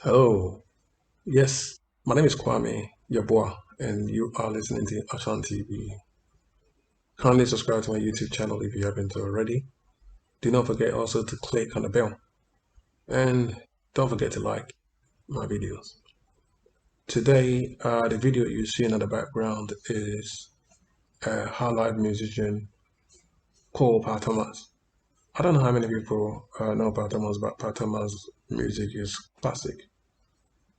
Hello. Yes, my name is Kwame, your boy, and you are listening to Ashan TV. Kindly subscribe to my YouTube channel if you haven't already. Do not forget also to click on the bell, and don't forget to like my videos. Today, the video you see in the background is a high life musician called Pat Thomas. I don't know how many people know Pat Thomas, but Pat Thomas' music is classic.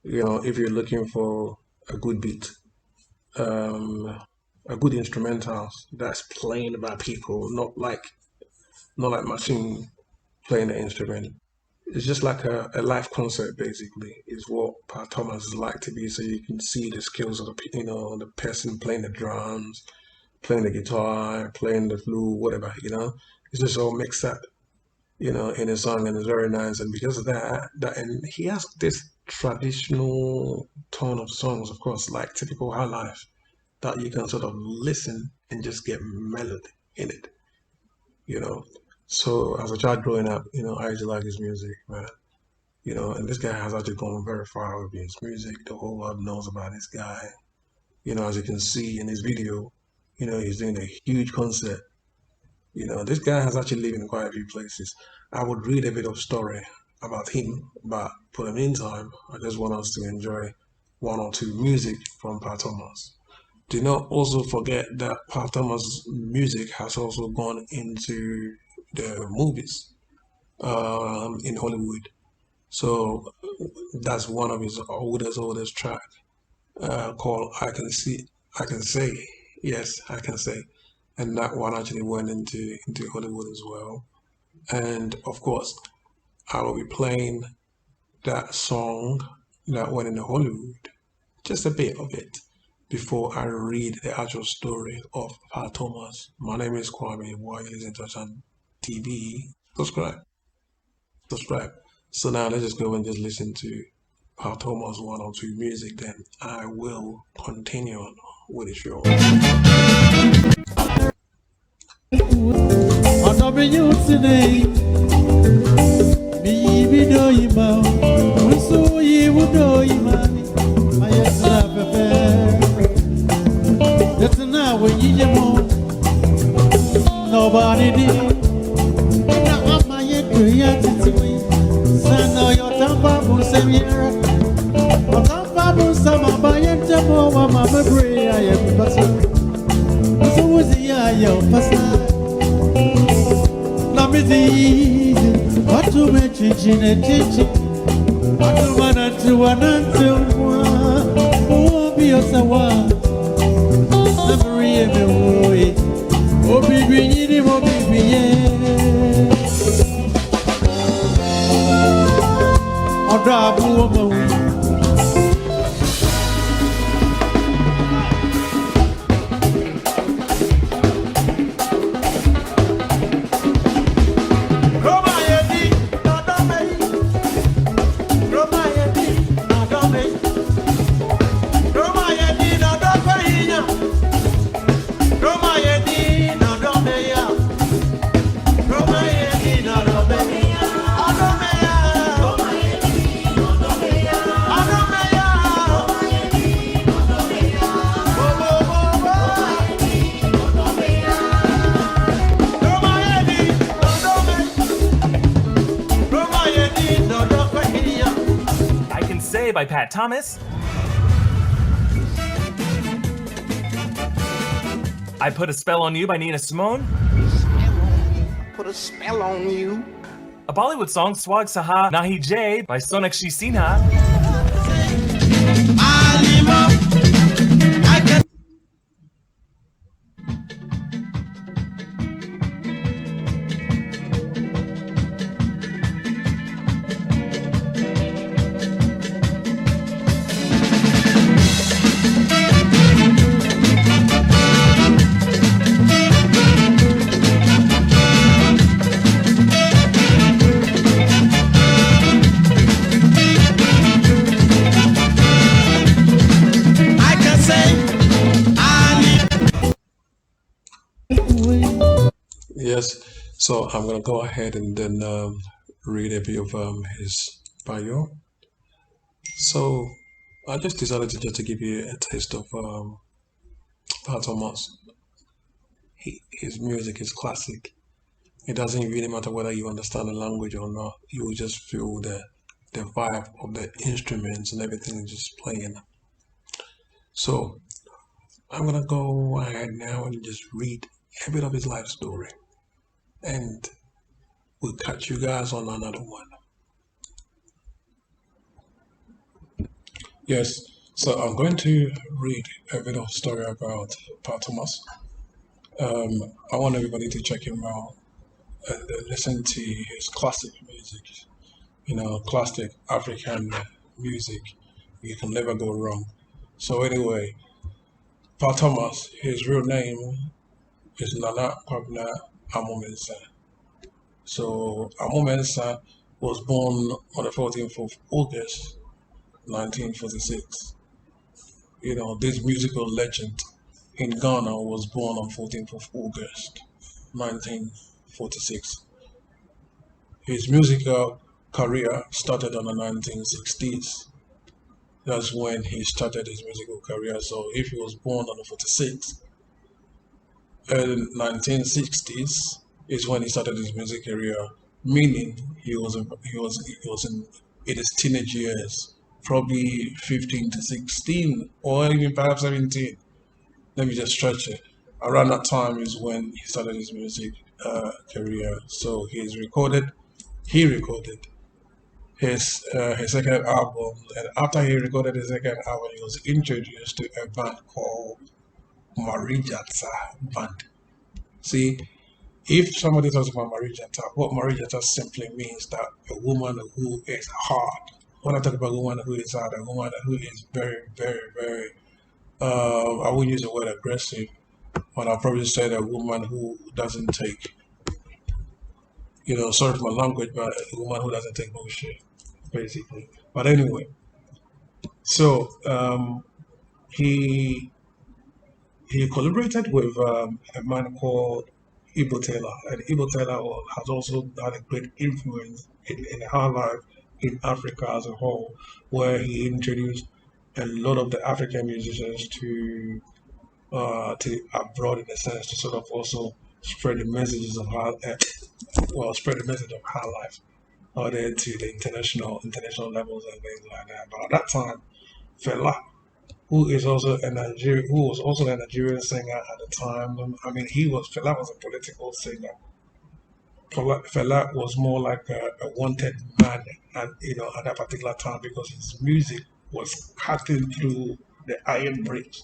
If you're looking for a good beat, um, a good instrumental that's playing by people, not like machine playing the instrument. It's just like a live concert, basically, is what Pat Thomas is like to be. So you can see the skills of the person playing the drums, playing the guitar, playing the flute, whatever. It's just all mixed up, in a song, and it's very nice. And because of that, and he has this traditional tone of songs, of course, like typical high life that you can sort of listen and just get melody in it, you know. So as a child growing up, I used to like his music, man. And this guy has actually gone very far with his music. The whole world knows about this guy. As you can see in his video, he's doing a huge concert. This guy has actually lived in quite a few places. I would read a bit of story about him, but for the meantime, I just want us to enjoy one or two music from Pat Thomas. Do not also forget that Pat Thomas' music has also gone into the movies in Hollywood. So that's one of his oldest track called I Can Say. Yes, I Can Say. And that one actually went into Hollywood as well. And of course, I will be playing that song that went into Hollywood, just a bit of it, before I read the actual story of Pat Thomas. My name is Kwame. Why you listen to Ashan TV? Subscribe, subscribe. So now let's just go and just listen to Pat Thomas one or two music. Then I will continue on with the show. Nobody did. Now I'm my creativity. Send all your tampa, Savior. I'm tampa, some by and temple, Mamma Bray. I am person. So was the eye pastor. Namity, what to mention a teaching. What to one and two and until one. Who be a sawa? Never away. Obi Green, Obi Green, Odrabu, By Pat Thomas. I Put a Spell on You by Nina Simone. Put a spell on you. A Bollywood song, Swag Saha Nahi Jay by Sonakshi Sinha. Yes, so I'm gonna go ahead and then read a bit of his bio. So I just decided to give you a taste of Pat Thomas. His music is classic. It doesn't really matter whether you understand the language or not. You will just feel the vibe of the instruments and everything is just playing. So I'm gonna go ahead now and just read a bit of his life story, and we'll catch you guys on another one. Yes. So I'm going to read a bit of story about Pat Thomas. I want everybody to check him out and listen to his classic music. Classic African music. You can never go wrong. So anyway, Pat Thomas, his real name is Nana Kwabena Amomensa. So Amomensa was born on the 14th of August, 1946. This musical legend in Ghana was born on 14th of August, 1946. His musical career started in the 1960s. That's when he started his musical career. So if he was born on the 46th, early 1960s is when he started his music career, meaning he was in his teenage years, probably 15 to 16 or even perhaps 17. Let me just stretch it. Around that time is when he started his music career. So he recorded his second album, and after he recorded his second album, he was introduced to a band called Marijata Band. See, if somebody talks about Marijata, what Marijata simply means that a woman who is hard. When I talk about a woman who is hard, a woman who is very, very, very, I wouldn't use the word aggressive, but I'll probably say a woman who doesn't take, sorry for my language, but a woman who doesn't take bullshit, basically. But anyway, so he he collaborated with a man called Ibo Taylor, and Ibo Taylor has also had a great influence in her life in Africa as a whole, where he introduced a lot of the African musicians to abroad in a sense to sort of also spread the messages of her, spread the message of her life out there to the international levels and things like that. But at that time, Fela, who was also a Nigerian singer at the time. I mean, Fela was a political singer. Fela was more like a wanted man at that particular time because his music was cutting through the iron bridge.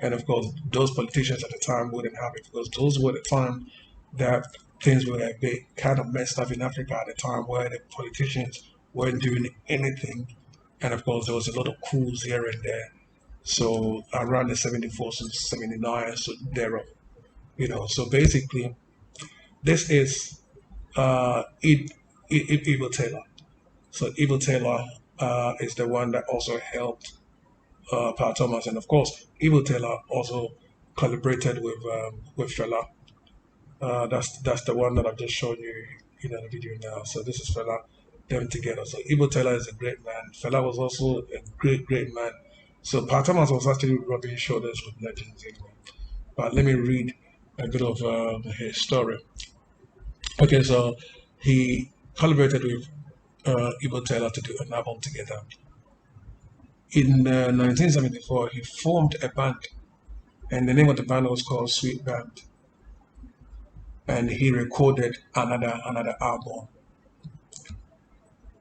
And of course, those politicians at the time wouldn't have it because those were the time that things were a bit kind of messed up in Africa at the time where the politicians weren't doing anything. And of course, there was a lot of coups here and there. So around the 74 to 79, so thereof, So basically, this is Evil Taylor. So Evil Taylor is the one that also helped Pat Thomas, and of course, Evil Taylor also collaborated with Fela. That's the one that I've just shown you, the video now. So this is Fela, them together. So Evil Taylor is a great man. Fela was also a great man. So Pat Thomas was actually rubbing shoulders with legends anyway. But let me read a bit of his story. Okay, so he collaborated with Evil Taylor to do an album together. In 1974, he formed a band, and the name of the band was called Sweet Band. And he recorded another album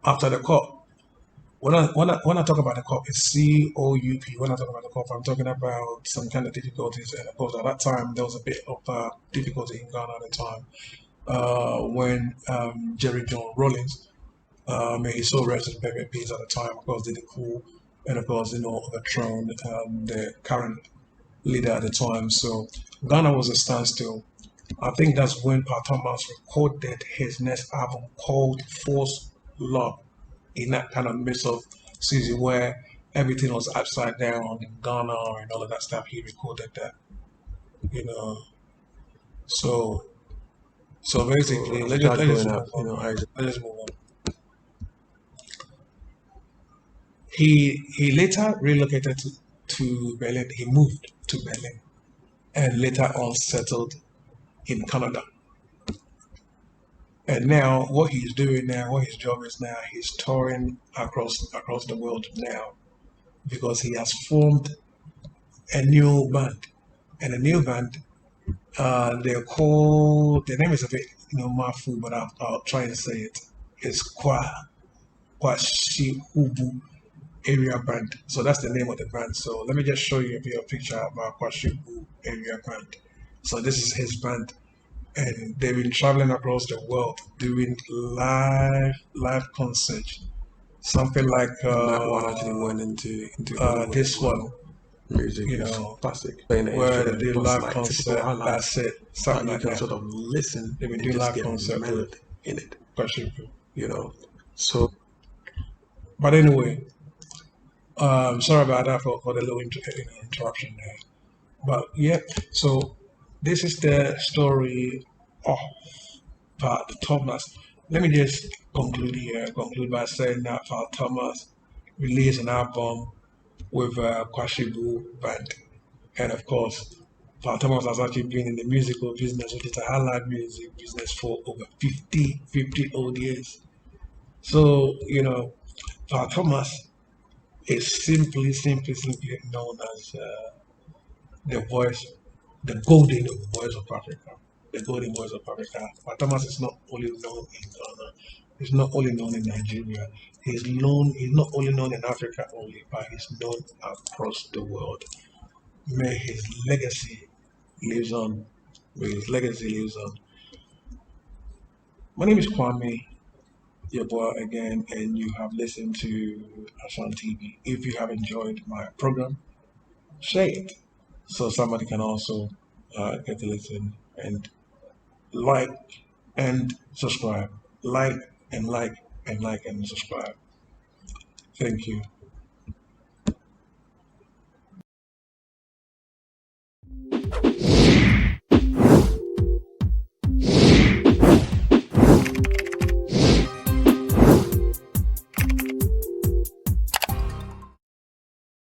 after the cop. When I talk about the cop, it's COUP. When I talk about the cop, I'm talking about some kind of difficulties. And of course, at that time, there was a bit of difficulty in Ghana at the time when Jerry John Rawlings, may he so rest in peace at the time, of course, did the coup, and of course, overthrown the current leader at the time. So Ghana was a standstill. I think that's when Pat Thomas recorded his next album called Force Love in that kind of midst of season where everything was upside down in Ghana and all of that stuff. He recorded that, you know. So so basically, let's just move on. Let's just move on. He later relocated to Berlin. He moved to Berlin and later on settled in Canada. And now what he's doing now, what his job is now, he's touring across the world now because he has formed a new band. And a new band, they're called, their name is a bit, mouthful, but I'll try and say it. It's Kwashihubu Area Band. So that's the name of the band. So let me just show you a bit of picture about Kwashihubu Area Band. So this is his band, and they've been traveling across the world doing live concerts. Something like And that one actually went into Hollywood this as well. one, Music you is know, classic. Playing the where they instrument do plus live like typical concert. highlights That's it, that something you like can that. sort of listen They've been and doing just live get concert with melody in it, Kwashihubu. you know. So But anyway, sorry about that for the little interruption there. But yeah, so this is the story of Pat Thomas. Let me just conclude here. Conclude by saying that Pat Thomas released an album with Kwashibu Band, and of course, Pat Thomas has actually been in the musical business, which is the highlight music business, for over 50 odd years. So Pat Thomas is simply known as the voice, the golden voice of Africa. The golden voice of Africa. But Thomas is not only known in Ghana, he's not only known in Nigeria, he's not only known in Africa only, but he's known across the world. May his legacy lives on. May his legacy lives on. My name is Kwame, your boy again, and you have listened to Ashan TV. If you have enjoyed my program, share it so somebody can also get to listen, and like and subscribe. Like and like and like and subscribe. Thank you.